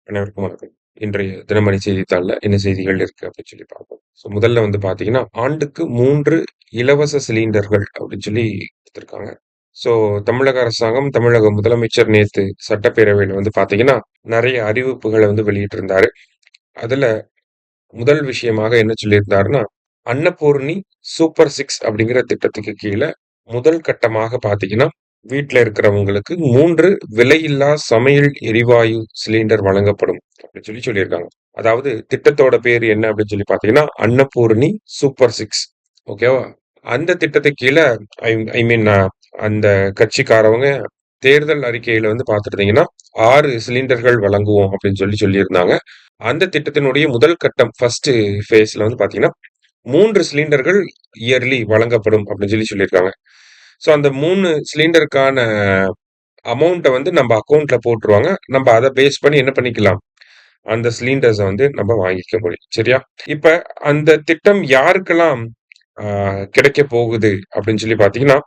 அனைவருக்கும் வணக்கம். இன்றைய தினமணி செய்தித்தாள்ல என்ன செய்திகள் இருக்கு அப்படின்னு சொல்லி பார்ப்போம். முதல்ல பார்த்தீங்கன்னா, ஆண்டுக்கு 3 இலவச சிலிண்டர்கள் அப்படின்னு சொல்லி குடுத்திருக்காங்க. ஸோ தமிழக அரசாங்கம், தமிழக முதலமைச்சர் நேத்து சட்டப்பேரவையில பார்த்தீங்கன்னா, நெறைய அறிவிப்புகள வெளியிட்டிருந்தாரு. அதுல முதல் விஷயமாக என்ன சொல்லியிருந்தாருன்னா, அன்னபூர்ணி சூப்பர் 6 அப்படிங்கிற திட்டத்துக்கு கீழ முதல் கட்டமாக பார்த்தீங்கன்னா, வீட்ல இருக்கிறவங்களுக்கு 3 விலையில்லா சமையல் எரிவாயு சிலிண்டர் வழங்கப்படும் அப்படின்னு சொல்லியிருக்காங்க. அதாவது திட்டத்தோட பேரு என்ன அப்படின்னு பார்த்தீங்கன்னா, அன்னபூர்ணி சூப்பர் 6 ஓகேவா? அந்த திட்டத்துக்கு கீழ ஐ ஐ மீன் அந்த கட்சிக்காரவங்க தேர்தல் அறிக்கையில பார்த்துருந்தீங்கன்னா, 6 சிலிண்டர்கள் வழங்குவோம் அப்படின்னு சொல்லியிருந்தாங்க. அந்த திட்டத்தினுடைய முதல் கட்டம் ஃபர்ஸ்ட் ஃபேஸ்ல பார்த்தீங்கன்னா, 3 சிலிண்டர்கள் இயர்லி வழங்கப்படும் அப்படின்னு சொல்லியிருக்காங்க. ஸோ அந்த 3 சிலிண்டருக்கான அமௌண்ட்ட நம்ம அக்கவுண்ட்ல போட்டுருவாங்க. நம்ம அத பேஸ் பண்ணி என்ன பண்ணிக்கலாம்? அந்த சிலிண்டர்ஸ நம்ம வாங்கிக்க முடியும். சரியா? இப்ப அந்த திட்டம் யாருக்கெல்லாம் ஆ கிடைக்கப் போகுது அப்படின்னு பார்த்தீங்கன்னா,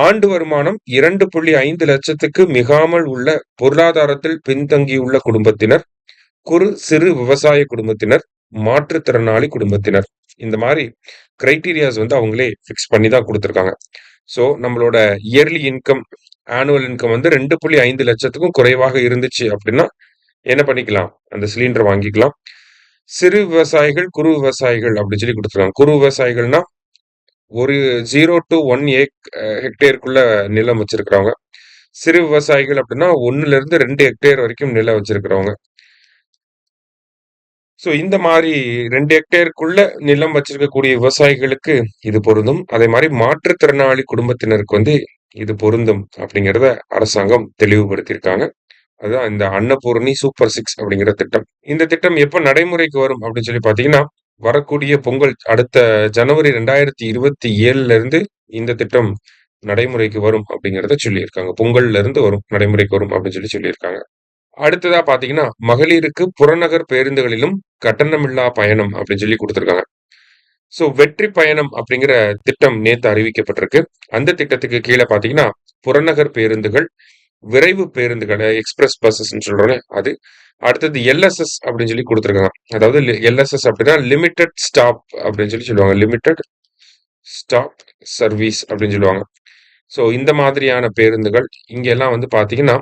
ஆண்டு வருமானம் 2.5 லட்சத்துக்கு மிகாமல் உள்ள பொருளாதாரத்தில் பின்தங்கியுள்ள குடும்பத்தினர், குறு, சிறு விவசாய குடும்பத்தினர், மாற்றுத்திறனாளி குடும்பத்தினர். இந்த மாரி கிரைட்டீரியாஸ் அவங்களே ஃபிக்ஸ் பண்ணி தான் குடுத்துருக்காங்க. ஸோ நம்மளோட இயர்லி இன்கம், ஆனுவல் இன்கம் 2.5 லட்சத்துக்கும் குறைவாக இருந்துச்சு அப்படின்னா, என்ன பண்ணிக்கலாம்? அந்த சிலிண்டர் வாங்கிக்கலாம். சிறு விவசாயிகள், குறு விவசாயிகள் அப்படி குடுத்துருக்காங்க. குறு விவசாயிகள்னா, ஒரு 0 டூ 1 ஹெக்டேருக்குள்ள நிலம் வச்சிருக்கிறவங்க. சிறு விவசாயிகள் அப்படின்னா 1லிருந்து 2 ஹெக்டேர் வரைக்கும் நிலம் வச்சிருக்கிறவங்க. ஸோ இந்த மாரி 2 ஹெக்டேருக்குள்ள நிலம் வச்சிருக்கக்கூடிய விவசாயிகளுக்கு இது பொருந்தும். அதே மாரி மாற்றுத்திறனாளி குடும்பத்தினருக்கு இது பொருந்தும் அப்படிங்கிறத அரசாங்கம் தெளிவுபடுத்தியிருக்காங்க. அதுதான் இந்த அன்னபூரணி சூப்பர் 6 அப்படிங்கிற திட்டம். இந்த திட்டம் எப்ப நடைமுறைக்கு வரும் அப்படின்னு பார்த்தீங்கன்னா, வரக்கூடிய பொங்கல் அடுத்த ஜனவரி 2027ல இருந்து இந்த திட்டம் நடைமுறைக்கு வரும் அப்படிங்கிறத சொல்லியிருக்காங்க. பொங்கல்ல இருந்து வரும், நடைமுறைக்கு வரும் அப்படின்னு சொல்லியிருக்காங்க. அடுத்ததா பார்த்தீங்கன்னா, மகளிருக்கு புறநகர் பேருந்துகளிலும் கட்டணமில்லா பயணம் அப்படின்னு குடுத்திருக்காங்க. ஸோ வெற்றி பயணம் அப்படிங்கிற திட்டம் நேத்து அறிவிக்கப்பட்டிருக்கு. அந்த திட்டத்துக்கு கீழ பார்த்தீங்கன்னா, புறநகர் பேருந்துகள், விரைவு பேருந்துகள் எக்ஸ்பிரஸ் பஸ்ஸஸ்ன்னு சொல்றோம்ல அது. அடுத்தது எல்எஸ்எஸ் அப்படின்னு குடுத்திருக்காங்க. அதாவது எல்எஸ்எஸ் அப்படின்னா லிமிட்டட் ஸ்டாப் அப்படின்னு சொல்லுவாங்க. லிமிட்டட் ஸ்டாப் சர்வீஸ் அப்படின்னு சொல்லுவாங்க. ஸோ இந்த மாதிரியான பேருந்துகள் இங்க எல்லாம் பார்த்தீங்கன்னா,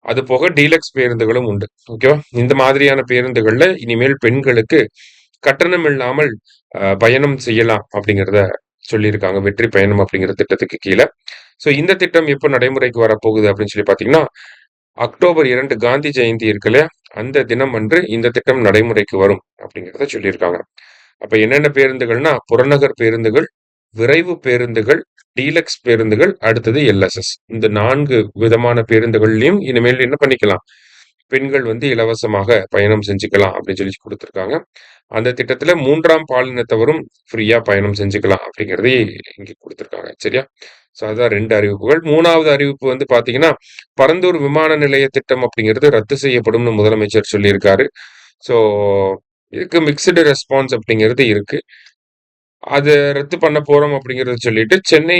அது போக டீலக்ஸ் பேருந்துகளும் உண்டு. ஓகேவா? இந்த மாதிரியான பேருந்துகள்ல இனிமேல் பெண்களுக்கு கட்டணம் இல்லாமல் பயணம் செய்யலாம் அப்படிங்கிறத சொல்லியிருக்காங்க. வெற்றி பயணம் அப்படிங்கிற திட்டத்துக்கு கீழ. ஸோ இந்த திட்டம் எப்ப நடைமுறைக்கு வரப்போகுது அப்படின்னு பார்த்தீங்கன்னா, அக்டோபர் 2 காந்தி ஜெயந்தி இருக்கு இல்லையா? அந்த தினம் அன்று இந்த திட்டம் நடைமுறைக்கு வரும் அப்படிங்கிறத சொல்லியிருக்காங்க. அப்ப என்னென்ன பேருந்துகள்னா, புறநகர் பேருந்துகள், விரைவு பேருந்துகள், டீலக்ஸ் பேருந்துகள், அடுத்தது எல்எஸ்எஸ். இந்த 4 விதமான பேருந்துகள்லயும் இனிமேல் என்ன பண்ணிக்கலாம்? பெண்கள் இலவசமாக பயணம் செஞ்சுக்கலாம் அப்படின்னு குடுத்திருக்காங்க. அந்த திட்டத்துல 3ஆம் பாலினத்தவரும் ஃப்ரீயா பயணம் செஞ்சுக்கலாம் அப்படிங்கிறதை இங்க குடுத்திருக்காங்க. சரியா? ஸோ அதான் 2 அறிவிப்புகள். 3வது அறிவிப்பு பார்த்தீங்கன்னா, பரந்தூர் விமான நிலைய திட்டம் அப்படிங்கிறது ரத்து செய்யப்படும்னு முதலமைச்சர் சொல்லியிருக்காரு. ஸோ இதுக்கு மிக்ஸ்டு ரெஸ்பான்ஸ் அப்படிங்கிறது இருக்கு. அத ரத்து பண்ண போறோம் அப்படிங்கிறத சொல்லிட்டு, சென்னை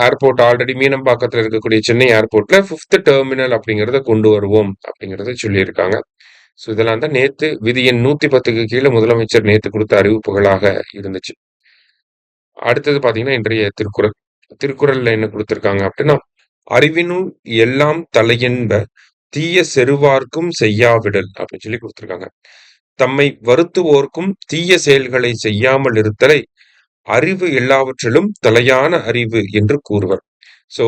ஏர்போர்ட் ஆல்ரெடி மீனம்பாக்கத்துல இருக்கக்கூடிய சென்னை ஏர்போர்ட்ல 5த் டெர்மினல் அப்படிங்கிறத கொண்டு வருவோம் அப்படிங்கிறத சொல்லியிருக்காங்க. ஸோ இதெல்லாம் தான் நேத்து விதி எண் 110க்கு கீழ முதலமைச்சர் நேத்து குடுத்த அறிவிப்புகளாக இருந்துச்சு. அடுத்தது பார்த்தீங்கன்னா, இன்றைய திருக்குறள். திருக்குறள்ல என்ன குடுத்திருக்காங்க அப்படின்னா, "அறிவினுள் எல்லாம் தலையென்ப தீய செறுவார்க்கும் செய்யாவிடல்" அப்படின்னு குடுத்திருக்காங்க. தம்மை வருத்துவோர்க்கும் தீய செயல்களை செய்யாமல் இருத்தலை அறிவு எல்லாவற்றிலும் தலையான அறிவு என்று கூறுவர். ஸோ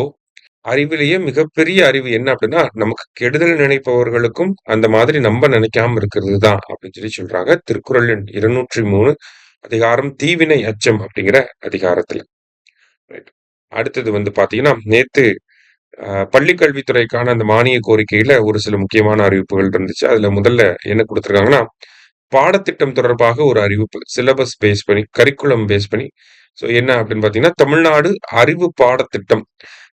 அறிவிலேயே மிகப்பெரிய அறிவு என்ன அப்படின்னா, நமக்கு கெடுதல் நினைப்பவர்களுக்கும் அந்த மாதிரி நம்ப நினைக்காம இருக்கிறது தான் அப்படின்னு சொல்றாங்க. திருக்குறள் எண் 203 அதிகாரம் தீவினை அச்சம் அப்படிங்கிற அதிகாரத்துல. ரைட். அடுத்தது பார்த்தீங்கன்னா, நேத்து பள்ளி கல்வித்துறைக்கான அந்த மானிய கோரிக்கையில ஒரு சில முக்கியமான அறிவிப்புகள் இருந்துச்சு. அதுல முதல்ல என்ன குடுத்திருக்காங்கன்னா, பாடத்திட்டம் தொடர்பாக ஒரு அறிவிப்பு. சிலபஸ் பேஸ் பண்ணி, கரிக்குலம் பேஸ் பண்ணி. ஸோ என்ன அப்படின்னு பார்த்தீங்கன்னா, தமிழ்நாடு அறிவு பாடத்திட்டம்.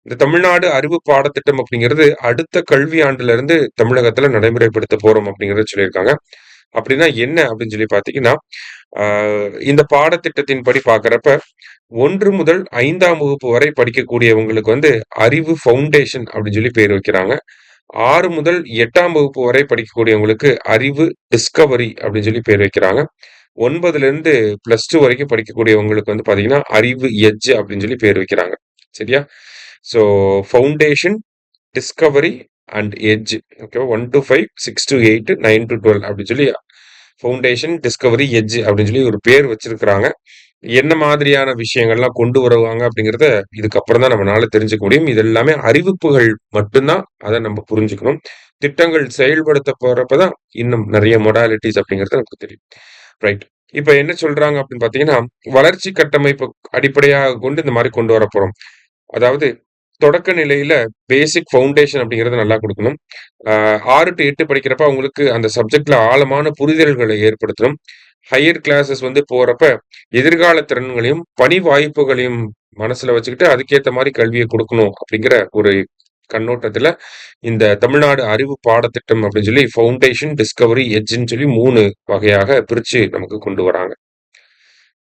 இந்த தமிழ்நாடு அறிவு பாடத்திட்டம் அப்படிங்கிறது அடுத்த கல்வி ஆண்டுல இருந்து தமிழகத்துல நடைமுறைப்படுத்த போறோம் அப்படிங்கிறத சொல்லியிருக்காங்க. அப்படின்னா என்ன அப்படின்னு பார்த்தீங்கன்னா, இந்த பாடத்திட்டத்தின்படி பார்க்கிறப்ப 1 முதல் 5ஆம் வகுப்பு வரை படிக்கக்கூடியவங்களுக்கு அறிவு ஃபவுண்டேஷன் அப்படின்னு பேர் வைக்கிறாங்க. 6 முதல் 8ஆம் வகுப்பு வரை படிக்கக்கூடியவங்களுக்கு அறிவு டிஸ்கவரி அப்படின்னு சொல்லி பேர் வைக்கிறாங்க. 9லேருந்து +2 வரைக்கும் படிக்கக்கூடியவங்களுக்கு வந்து பார்த்தீங்கன்னா, அறிவு எட்ஜ் அப்படின்னு சொல்லி பேர் வைக்கிறாங்க. சரியா? So foundation, Discovery and edge. ஓகேவா? 1-5, 6-8, 9-12 அப்படின்னு சொல்லி ஃபவுண்டேஷன், டிஸ்கவரி, எட்ஜ் அப்படின்னு சொல்லி ஒரு பேர் வச்சிருக்கிறாங்க. என்ன மாதிரியான விஷயங்கள்லாம் கொண்டு வருவாங்க அப்படிங்கிறத இதுக்கப்புறம் தான் நம்மளால தெரிஞ்சுக்க முடியும். இது எல்லாமே அறிவிப்புகள் மட்டும்தான். அத நம்ம புரிஞ்சுக்கணும். திட்டங்கள் செயல்படுத்த போறப்ப தான் இன்னும் நெறைய மொடாலிட்டீஸ் அப்படிங்கிறது நமக்கு தெரியும். ரைட். இப்ப என்ன சொல்றாங்க அப்படின்னு பார்த்தீங்கன்னா, வளர்ச்சி கட்டமைப்பு அடிப்படையாகக் கொண்டு இந்த மாரி கொண்டு வரப்போறோம். அதாவது தொடக்க நிலையில பேசிக் ஃபவுண்டேஷன் அப்படிங்கிறத நல்லா குடுக்கணும். அ 6 டூ 8 படிக்கிறப்ப அவங்களுக்கு அந்த சப்ஜெக்ட்ல ஆழமான புரிதல்களை ஏற்படுத்தணும். ஹையர் கிளாஸஸ் வந்து போறப்ப, எதிர்கால திறன்களையும், பணி வாய்ப்புகளையும் மனசுல வச்சுக்கிட்டு, அதுக்கேத்த மாரி கல்விய குடுக்கணும் அப்படிங்கிற ஒரு கண்ணோட்டத்துல, இந்த தமிழ்நாடு அறிவு பாடத்திட்டம் அப்படின்னு சொல்லி ஃபவுண்டேஷன், டிஸ்கவரி, எட்ஜ்ன்னு சொல்லி 3 வகையாக பிரிச்சு நமக்கு கொண்டு வராங்க.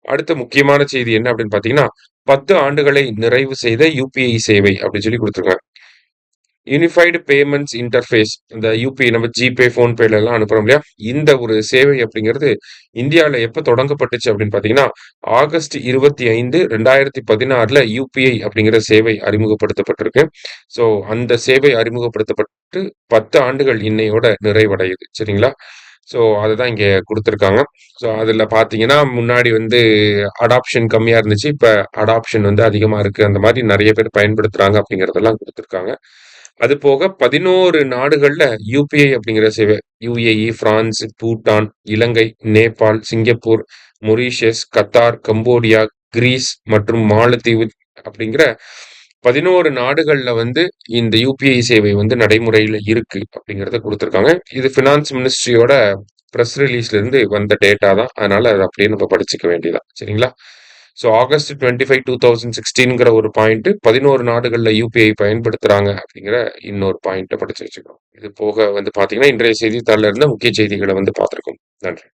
அடுத்த முக்கியமான செய்தி என்ன அப்படின்னு பார்த்தீங்கன்னா, 10 ஆண்டுகளை நிறைவு செய்த யுபிஐ சேவை அப்படின்னு சொல்லி குடுத்துருக்காங்க. யூனிஃபைடு பேமெண்ட்ஸ் இன்டர்ஃபேஸ் இந்த யுபிஐ நம்ம ஜிபே, ஃபோன்பேல எல்லாம் அனுப்புறோம் இல்லையா? இந்த ஒரு சேவை அப்படிங்கிறது இந்தியால எப்ப தொடங்கப்பட்டுச்சு அப்படின்னு பார்த்தீங்கன்னா, ஆகஸ்ட் 25, 2016ல யுபிஐ அப்படிங்கிற சேவை அறிமுகப்படுத்தப்பட்டிருக்கு. ஸோ அந்த சேவை அறிமுகப்படுத்தப்பட்டு 10 ஆண்டுகள் இன்னையோட நிறைவடையுது. சரிங்களா? ஸோ அததான் இங்க குடுத்துருக்காங்க. ஸோ அதுல பார்த்தீங்கன்னா, முன்னாடி வந்து அடாப்ஷன் கம்மியா இருந்துச்சு. இப்ப அடாப்ஷன் வந்து அதிகமா இருக்கு. அந்த மாரி நெறைய பேர் பயன்படுத்துறாங்க அப்படிங்கிறதெல்லாம் குடுத்துருக்காங்க. அது போக 11 நாடுகள்ல யுபிஐ அப்படிங்கிற சேவை UAE, France, Bhutan, Ilangai, Nepal, Singapore, Mauritius, Qatar, Cambodia, Greece மற்றும் மாலத்தீவு அப்படிங்கிற 11 நாடுகள்ல வந்து இந்த யுபிஐ சேவை வந்து நடைமுறையில இருக்கு அப்படிங்கிறத குடுத்துருக்காங்க. இது ஃபினான்ஸ் மினிஸ்ட்ரியோட பிரஸ் ரிலீஸ்ல இருந்து வந்த டேட்டா தான். அதனால அத அப்படியே நம்ம படிச்சுக்க வேண்டியதுதான். சரிங்களா? ஸோ ஆகஸ்ட் 25, 2016ங்கிற ஒரு பாயிண்ட் 11 நாடுகள்ல யுபிஐ பயன்படுத்துறாங்க அப்படிங்கிற இன்னொரு பாயிண்ட்ட படிச்சு வச்சுக்கணும். இது போக வந்து பார்த்தீங்கன்னா, இன்றைய செய்தித்தாள்ல இருந்த முக்கிய செய்திகள வந்து பார்த்திருக்கோம். நன்றி.